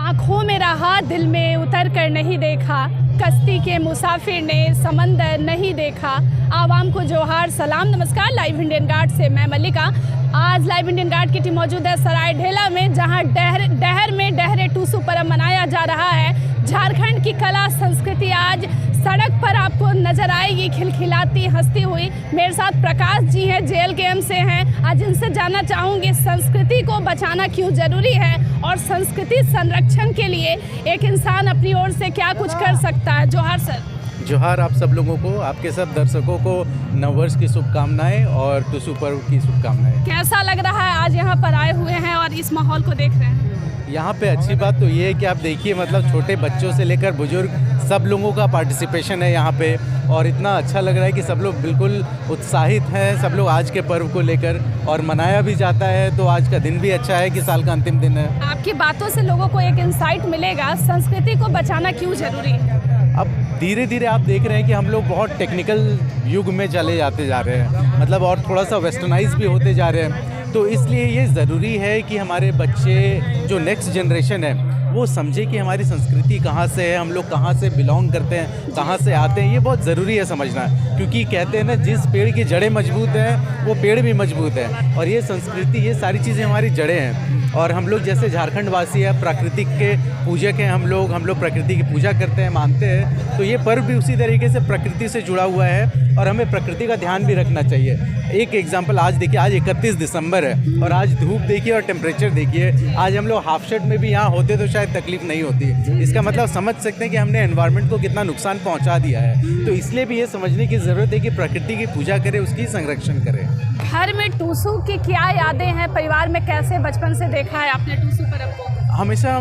आँखों में रहा दिल में उतर कर नहीं देखा, कश्ती के मुसाफिर ने समंदर नहीं देखा। आवाम को जोहार सलाम नमस्कार। लाइव इंडियन गार्ड से मैं मल्लिका। आज लाइव इंडियन गार्ड की टीम मौजूद है सरायढेला में, जहां डहर में डहरे टूसू पर्व मनाया जा रहा है। झारखंड की कला संस्कृति आज सड़क पर आपको नजर आएगी खिलखिलाती हंसती हुई। मेरे साथ प्रकाश जी हैं, JLKM से हैं। आज इनसे जानना चाहूँगी संस्कृति को बचाना क्यों ज़रूरी है और संस्कृति संरक्षण के लिए एक इंसान अपनी ओर से क्या कुछ कर सकता है। जोहार सर। जोहार आप सब लोगों को, आपके सब दर्शकों को नववर्ष की शुभकामनाएं और टूसू पर्व की शुभकामनाएं। कैसा लग रहा है आज यहाँ पर आए हुए हैं और इस माहौल को देख रहे हैं? यहाँ पे अच्छी बात तो ये है कि आप देखिए, मतलब छोटे बच्चों से लेकर बुजुर्ग सब लोगों का पार्टिसिपेशन है यहाँ पे, और इतना अच्छा लग रहा है कि सब लोग बिल्कुल उत्साहित हैं सब लोग आज के पर्व को लेकर, और मनाया भी जाता है। तो आज का दिन भी अच्छा है कि साल का अंतिम दिन है। आपकी बातों से लोगों को एक इंसाइट मिलेगा, संस्कृति को बचाना क्यों जरूरी है। अब धीरे धीरे आप देख रहे हैं कि हम लोग बहुत टेक्निकल युग में चले जाते जा रहे हैं, मतलब और थोड़ा सा वेस्टर्नाइज भी होते जा रहे हैं। तो इसलिए ये ज़रूरी है कि हमारे बच्चे, जो नेक्स्ट जनरेशन है, वो समझे कि हमारी संस्कृति कहाँ से है, हम लोग कहाँ से बिलोंग करते हैं, कहाँ से आते हैं। ये बहुत ज़रूरी है समझना, क्योंकि कहते हैं ना, जिस पेड़ की जड़ें मजबूत हैं वो पेड़ भी मजबूत है। और ये संस्कृति, ये सारी चीज़ें हमारी जड़ें हैं। और हम लोग जैसे झारखंड वासी हैं, प्राकृतिक के पूजक हैं हम लोग प्रकृति की पूजा करते हैं, मानते हैं। तो ये पर्व भी उसी तरीके से प्रकृति से जुड़ा हुआ है और हमें प्रकृति का ध्यान भी रखना चाहिए। एक एग्जांपल आज देखिए, आज 31 दिसंबर है और आज धूप देखिए और टेम्परेचर देखिए। आज हम लोग हाफ शर्ट में भी यहाँ होते तो शायद तकलीफ नहीं होती। इसका मतलब समझ सकते हैं कि हमने एनवायरनमेंट को कितना नुकसान पहुँचा दिया है। तो इसलिए भी ये समझने की ज़रूरत है कि प्रकृति की पूजा करें, उसकी संरक्षण करें। घर में टूसू की क्या यादें हैं, परिवार में कैसे बचपन से देखा है आपने टूसू पर्व को? हमेशा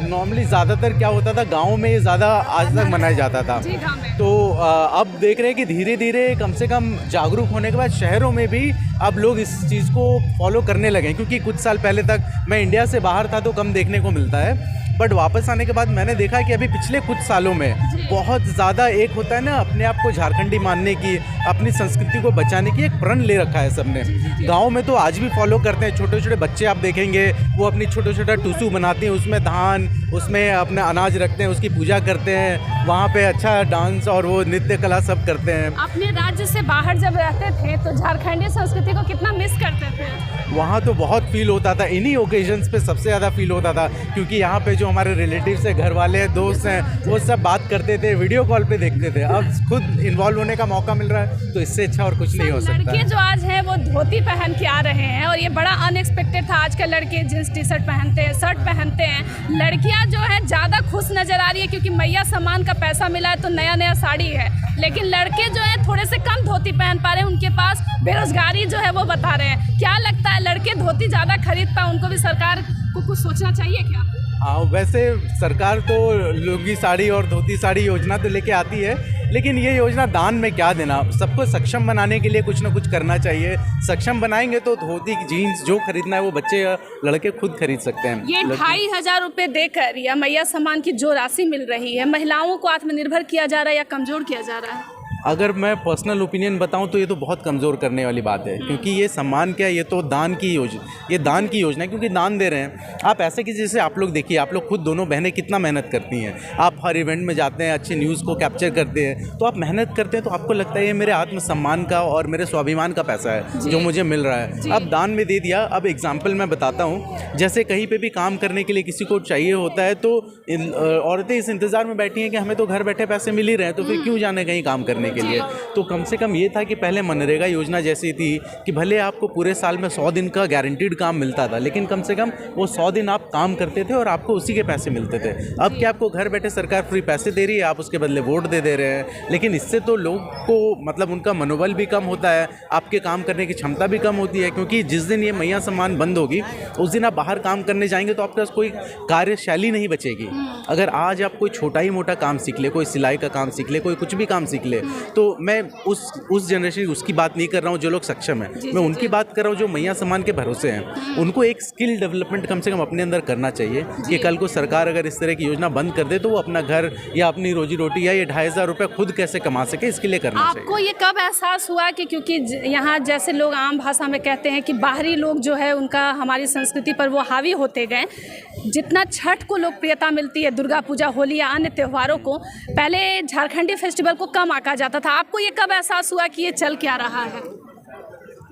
नॉर्मली ज़्यादातर क्या होता था, गांव में ज़्यादा आज तक मनाया जाता था। जी, गाँव में। तो अब देख रहे हैं कि धीरे धीरे कम से कम जागरूक होने के बाद शहरों में भी अब लोग इस चीज़ को फॉलो करने लगे हैं। क्योंकि कुछ साल पहले तक मैं इंडिया से बाहर था तो कम देखने को मिलता है, बट वापस आने के बाद मैंने देखा कि अभी पिछले कुछ सालों में बहुत ज़्यादा एक होता है ना, अपने आप को झारखंडी मानने की, अपनी संस्कृति को बचाने की एक प्रण ले रखा है सबने। गांव में तो आज भी फॉलो करते हैं। छोटे छोटे बच्चे आप देखेंगे, वो अपनी छोटे छोटा टूसू बनाते हैं, उसमें धान, उसमें अपना अनाज रखते हैं, उसकी पूजा करते हैं। वहाँ पे अच्छा डांस और वो नृत्य कला सब करते हैं। अपने राज्य से बाहर जब रहते थे तो झारखंडी संस्कृति को कितना मिस करते थे? वहाँ तो बहुत फील होता था, इन्हीं ओकेजन्स पे सबसे ज़्यादा फील होता था, क्योंकि यहाँ पे जो हमारे रिलेटिव्स हैं, घर वाले हैं, दोस्त हैं, वो सब बात करते थे, वीडियो कॉल पे देखते थे। अब खुद इन्वॉल्व होने का मौका मिल रहा है, तो इससे अच्छा और कुछ नहीं हो सकता। लड़के जो आज हैं वो धोती पहन के आ रहे हैं और ये बड़ा अनएक्सपेक्टेड था। आज के लड़के जींस टी शर्ट पहनते हैं, शर्ट पहनते हैं। लड़कियाँ जो है ज़्यादा खुश नज़र आ रही है क्योंकि मैया सम्मान का पैसा मिला है तो नया नया साड़ी है। लेकिन लड़के जो है थोड़े से कम धोती पहन पा रहे हैं, उनके पास बेरोजगारी जो है वो बता रहे हैं। क्या लगता है, लड़के धोती ज़्यादा खरीद पाए, उनको भी सरकार को कुछ सोचना चाहिए क्या? हाँ, वैसे सरकार तो लुंगी साड़ी और धोती साड़ी योजना तो लेके आती है, लेकिन ये योजना दान में क्या देना। सबको सक्षम बनाने के लिए कुछ ना कुछ करना चाहिए। सक्षम बनाएंगे तो धोती जीन्स जो खरीदना है वो बच्चे या लड़के खुद खरीद सकते हैं। ये 2500 रुपये देकर या मैया सम्मान की जो राशि मिल रही है, महिलाओं को आत्मनिर्भर किया जा रहा है या कमज़ोर किया जा रहा है? अगर मैं पर्सनल ओपिनियन बताऊं तो ये तो बहुत कमज़ोर करने वाली बात है, क्योंकि ये सम्मान क्या है, ये तो दान की योजना है। क्योंकि दान दे रहे हैं आप, ऐसे कि जैसे आप लोग देखिए, आप लोग खुद दोनों बहनें कितना मेहनत करती हैं। आप हर इवेंट में जाते हैं, अच्छे न्यूज़ को कैप्चर करते हैं, तो आप मेहनत करते हैं, तो आपको लगता है ये मेरे आत्मसम्मान का और मेरे स्वाभिमान का पैसा है जो मुझे मिल रहा है। अब दान में दे दिया। अब एग्जाम्पल मैं बताता हूँ, जैसे कहीं पर भी काम करने के लिए किसी को चाहिए होता है, तो औरतें इस इंतज़ार में बैठी हैं कि हमें तो घर बैठे पैसे मिल ही रहे हैं, तो फिर क्यों जाने कहीं काम करने के लिए। तो कम से कम ये था कि पहले मनरेगा योजना जैसी थी कि भले आपको पूरे साल में 100 दिन का गारंटीड काम मिलता था, लेकिन कम से कम वो 100 दिन आप काम करते थे और आपको उसी के पैसे मिलते थे। अब क्या आपको घर बैठे सरकार फ्री पैसे दे रही है, आप उसके बदले वोट दे रहे हैं। लेकिन इससे तो लोग को मतलब उनका मनोबल भी कम होता है, आपके काम करने की क्षमता भी कम होती है। क्योंकि जिस दिन ये मैया सम्मान बंद होगी, उस दिन आप बाहर काम करने जाएंगे तो आपके पास कोई कार्यशैली नहीं बचेगी। अगर आज आप कोई छोटा ही मोटा काम सीख ले, कोई सिलाई का काम सीख ले, कोई कुछ भी काम सीख ले, तो मैं उस जनरेशन उसकी बात नहीं कर रहा हूँ जो लोग सक्षम हैं, मैं उनकी बात कर रहा हूँ जो मैया सम्मान के भरोसे हैं। उनको एक स्किल डेवलपमेंट कम से कम अपने अंदर करना चाहिए कि कल को सरकार अगर इस तरह की योजना बंद कर दे तो वो अपना घर या अपनी रोजी रोटी या ये 2,500 रुपये खुद कैसे कमा सके, इसके लिए करना चाहिए। आपको ये कब एहसास हुआ कि क्योंकि यहाँ जैसे लोग आम भाषा में कहते हैं कि बाहरी लोग जो है उनका हमारी संस्कृति पर वो हावी होते गए, जितना छठ को लोकप्रियता मिलती है, दुर्गा पूजा, होली या अन्य त्योहारों को पहले झारखंडी फेस्टिवल को कम आंका जाता था, आपको ये कब एहसास हुआ कि ये चल क्या रहा है?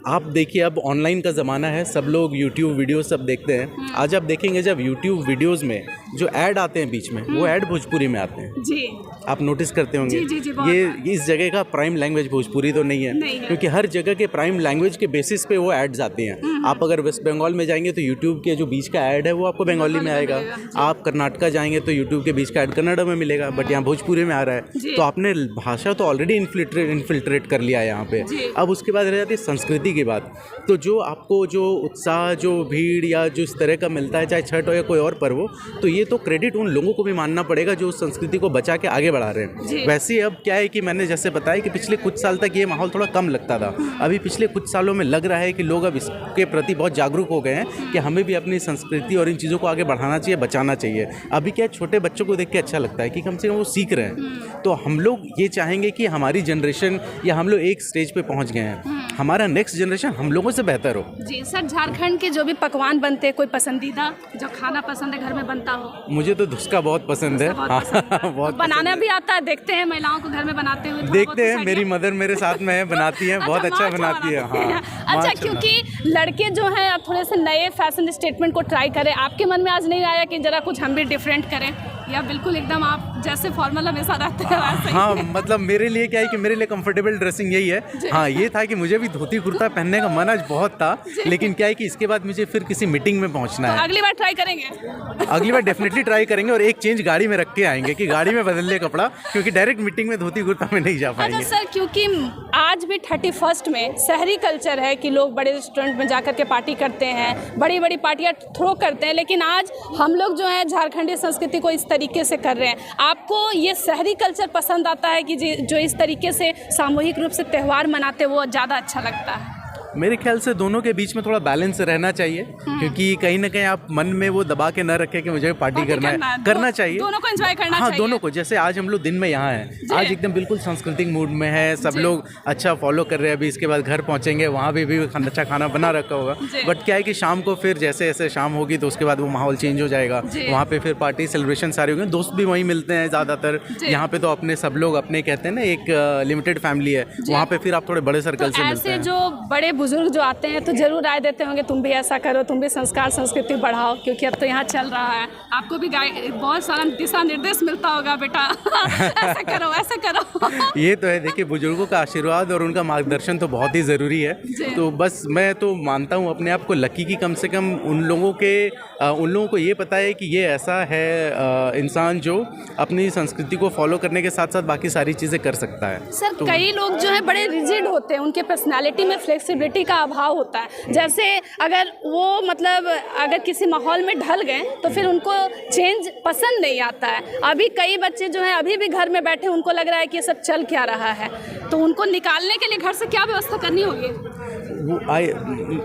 आप देखिए अब ऑनलाइन का ज़माना है, सब लोग यूट्यूब वीडियो सब देखते हैं। आज आप देखेंगे जब यूट्यूब वीडियोस में जो ऐड आते हैं बीच में, वो ऐड भोजपुरी में आते हैं जी। आप नोटिस करते होंगे। जी, ये इस जगह का प्राइम लैंग्वेज भोजपुरी तो नहीं है, क्योंकि हर जगह के प्राइम लैंग्वेज के बेसिस पे वो एड्स आती हैं। आप अगर वेस्ट बंगाल में जाएंगे तो यूट्यूब के जो बीच का ऐड है वो आपको बंगाली में आएगा। आप कर्नाटका जाएंगे तो यूट्यूब के बीच का ऐड कन्नड़ में मिलेगा, बट यहाँ भोजपुरी में आ रहा है। तो आपने भाषा तो ऑलरेडी इन्फिल्ट्रेट कर लिया है यहाँ पे। अब उसके बाद रह जाती है संस्कृति की बात। तो जो आपको जो उत्साह, जो भीड़ या जो इस तरह का मिलता है, चाहे छठ हो या कोई और पर्व हो, तो ये तो क्रेडिट उन लोगों को भी मानना पड़ेगा जो उस संस्कृति को बचा के आगे बढ़ा रहे हैं। वैसे ही अब क्या है कि मैंने जैसे बताया कि पिछले कुछ साल तक ये माहौल थोड़ा कम लगता था, अभी पिछले कुछ सालों में लग रहा है कि लोग अब इसके प्रति बहुत जागरूक हो गए हैं कि हमें भी अपनी संस्कृति और इन चीज़ों को आगे बढ़ाना चाहिए, बचाना चाहिए। अभी क्या छोटे बच्चों को देख के अच्छा लगता है कि कम से कम वो सीख रहे हैं। तो हम लोग ये चाहेंगे कि हमारी जनरेशन या हम लोग एक स्टेज पे पहुंच गए हैं, हमारा नेक्स्ट जनरेशन हम लोगों से बेहतर हो। जी सर, झारखंड के जो भी पकवान बनते हैं, कोई पसंदीदा जो खाना पसंद है घर में बनता हो? मुझे तो धुसका बहुत पसंद है। बहुत बनाना भी आता है, देखते हैं महिलाओं को घर में बनाते हुए, देखते हैं। मेरी मदर मेरे साथ में है, बनाती है, बहुत अच्छा बनाती है। हाँ, अच्छा, क्योंकि लड़के जो हैं अब थोड़े से नए फैशन स्टेटमेंट को ट्राई करें, आपके मन में आज नहीं आया कि जरा कुछ हम भी डिफरेंट करें, या बिल्कुल एकदम आप जैसे फॉर्मल हमेशा रहते हैं वैसे? हाँ, मतलब मेरे लिए क्या है कि मेरे लिए कंफर्टेबल ड्रेसिंग यही है। हाँ, ये था कि मुझे भी धोती कुर्ता पहनने का मन आज बहुत था, लेकिन क्या है कि इसके बाद मुझे फिर किसी मीटिंग में पहुंचना है। अगली बार ट्राई करेंगे? अगली बार डेफिनेटली ट्राई करेंगे, और एक चेंज गाड़ी में रख के आएंगे कि गाड़ी में बदल ले कपड़ा, क्योंकि डायरेक्ट मीटिंग में धोती कुर्ता में नहीं जा पाएंगे। अच्छा सर, क्योंकि आज भी 31 में शहरी कल्चर है कि लोग बड़े रेस्टोरेंट में जाकर के पार्टी करते हैं, बड़ी बड़ी पार्टियां थ्रो करते हैं, लेकिन आज हम लोग जो है झारखंडी संस्कृति को इस तरीके से कर रहे हैं। आपको ये शहरी कल्चर पसंद आता है कि जो इस तरीके से सामूहिक रूप से त्यौहार मनाते हैं वो ज़्यादा अच्छा लगता है? मेरे ख्याल से दोनों के बीच में थोड़ा बैलेंस रहना चाहिए, क्योंकि कहीं ना कहीं आप मन में वो दबा के न रखें कि मुझे पार्टी करना है, करना चाहिए। दोनों को एंजॉय करना चाहिए। हाँ, दोनों को। जैसे आज हम लोग दिन में यहाँ हैं, आज एकदम बिल्कुल सांस्कृतिक मूड में है, सब लोग अच्छा फॉलो कर रहे हैं। अभी इसके बाद घर पहुँचेंगे, वहाँ भी अच्छा खाना बना रखा होगा, बट क्या है कि शाम को फिर जैसे जैसे शाम होगी तो उसके बाद वो माहौल चेंज हो जाएगा, वहाँ पे फिर पार्टी सेलिब्रेशन सारे होंगे, दोस्त भी वहीं मिलते हैं ज़्यादातर। यहाँ पे तो अपने सब लोग अपने कहते हैं ना, एक लिमिटेड फैमिली है, वहाँ पे फिर आप थोड़े बड़े सर्कल से मिलते हैं। जो बड़े बुजुर्ग जो आते हैं तो जरूर राय देते होंगे तुम भी ऐसा करो, तुम भी संस्कार संस्कृति बढ़ाओ, क्योंकि अब तो यहाँ चल रहा है, आपको भी बहुत सारा दिशा निर्देश मिलता होगा, बेटा ऐसा करो ऐसा करो। ये तो है, देखिए बुजुर्गों का आशीर्वाद और उनका मार्गदर्शन तो बहुत ही ज़रूरी है। तो बस मैं तो मानता हूँ अपने आप को लकी कि कम से कम उन लोगों को ये पता है कि ये ऐसा है इंसान जो अपनी संस्कृति को फॉलो करने के साथ साथ बाकी सारी चीज़ें कर सकता है। सर, कई लोग जो है बड़े रिजिड होते हैं, उनके पर्सनालिटी में फ्लेक्सिबिलिटी का अभाव होता है। जैसे अगर वो अगर किसी माहौल में ढल गए तो फिर उनको चेंज पसंद नहीं आता है। अभी कई बच्चे जो हैं अभी भी घर में बैठे, उनको लग रहा है कि ये सब चल क्या रहा है, तो उनको निकालने के लिए घर से क्या व्यवस्था करनी होगी?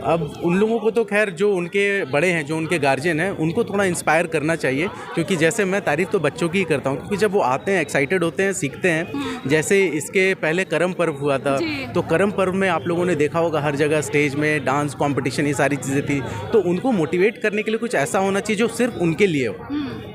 अब उन लोगों को तो खैर जो उनके बड़े हैं, जो उनके गार्जियन हैं, उनको थोड़ा इंस्पायर करना चाहिए, क्योंकि जैसे मैं तारीफ तो बच्चों की ही करता हूँ, क्योंकि जब वो आते हैं, एक्साइटेड होते हैं, सीखते हैं। जैसे इसके पहले करम पर्व हुआ था, तो करम पर्व में आप लोगों ने देखा होगा हर जगह स्टेज में डांस कंपटीशन, ये सारी चीज़ें थी। तो उनको मोटिवेट करने के लिए कुछ ऐसा होना चाहिए जो सिर्फ उनके लिए हो,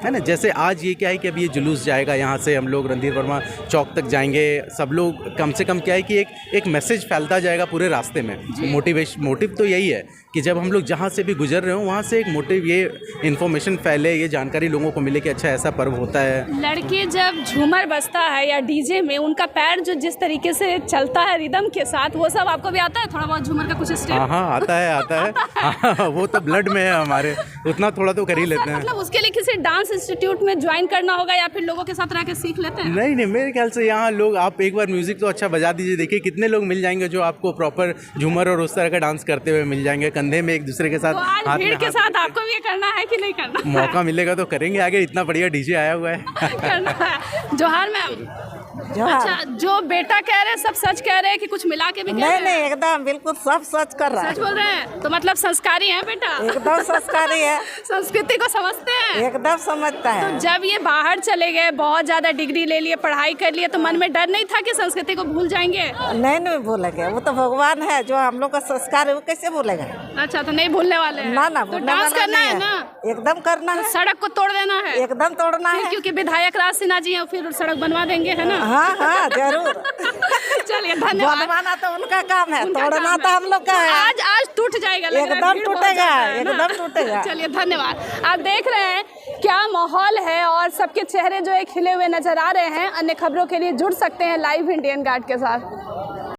है ना। जैसे आज ये क्या है कि अब ये जुलूस जाएगा, यहाँ से हम लोग रणधीर वर्मा चौक तक जाएंगे, सब लोग कम से कम क्या है कि एक मैसेज फैलता जाएगा पूरे रास्ते में। मोटिव तो यही है कि जब हम लोग जहाँ से भी गुजर रहे हो वहाँ से एक मोटिव, ये इन्फॉर्मेशन फैले, ये जानकारी लोगों को मिले कि अच्छा ऐसा पर्व होता है। लड़के जब झूमर बजता है या डीजे में, उनका पैर जो जिस तरीके से चलता है रिदम के साथ, वो सब आपको भी आता है थोड़ा बहुत झूमर का कुछ स्टेप? हाँ, आता है। हाँ, वो तो ब्लड में है हमारे, उतना थोड़ा तो कर ही लेते हैं। मतलब उसके लिए किसी डांस इंस्टीट्यूट में ज्वाइन करना होगा या फिर लोगों के साथ रह के सीख लेते हैं? नहीं, मेरे ख्याल से यहाँ लोग, आप एक बार म्यूजिक तो अच्छा बजा दीजिए, देखिए कितने लोग मिल जाएंगे जो आपको प्रॉपर झूमर और उस तरह का डांस करते हुए मिल जाएंगे, कंधे में एक दूसरे के साथ, हाथ भीड़ के साथ। आपको भी ये करना है कि नहीं करना? मौका मिलेगा तो करेंगे आगे, इतना बढ़िया डीजे आया हुआ है। करना है। जोहार मैम, जोहार। अच्छा, जो बेटा कह रहे हैं सब सच कह रहे हैं कि कुछ मिला के भी कह नहीं रहे हैं? नहीं, एकदम बिल्कुल सब सच कर रहा सच है। बोल रहे हैं तो मतलब संस्कारी है बेटा, एकदम संस्कारी है, संस्कृति को समझते हैं। एकदम समझता तो है। जब ये बाहर चले गए, बहुत ज्यादा डिग्री ले लिए, पढ़ाई कर लिए, तो मन में डर नहीं था कि संस्कृति को भूल जाएंगे? नहीं नहीं भूलेंगे, वो तो भगवान है, जो हम लोग का संस्कार है वो कैसे भूलेगा। अच्छा, तो नहीं भूलने वाले हैं? ना ना, तो भूलने डांस वाला करना नहीं है ना, एकदम करना है, सड़क को तोड़ देना है एकदम तोड़ना है। क्योंकि विधायक राज सिन्हा जी हैं, फिर सड़क बनवा देंगे, है ना? हाँ हाँ जरूर। चलिए धन्यवाद। बनवाना तो उनका काम है, उनका तोड़ना काम तो है। हम लोग का है। आज टूट जाएगा, लग रहा है, एकदम भीड़ बहुत टूटेगा, ज्यादा है ना? एकदम टूटेगा। चलिए धन्यवाद। आप देख रहे हैं क्या माहौल है और सबके चेहरे जो है खिले हुए नजर आ रहे हैं। अन्य खबरों के लिए जुड़ सकते हैं लाइव इंडियन गार्ड के साथ।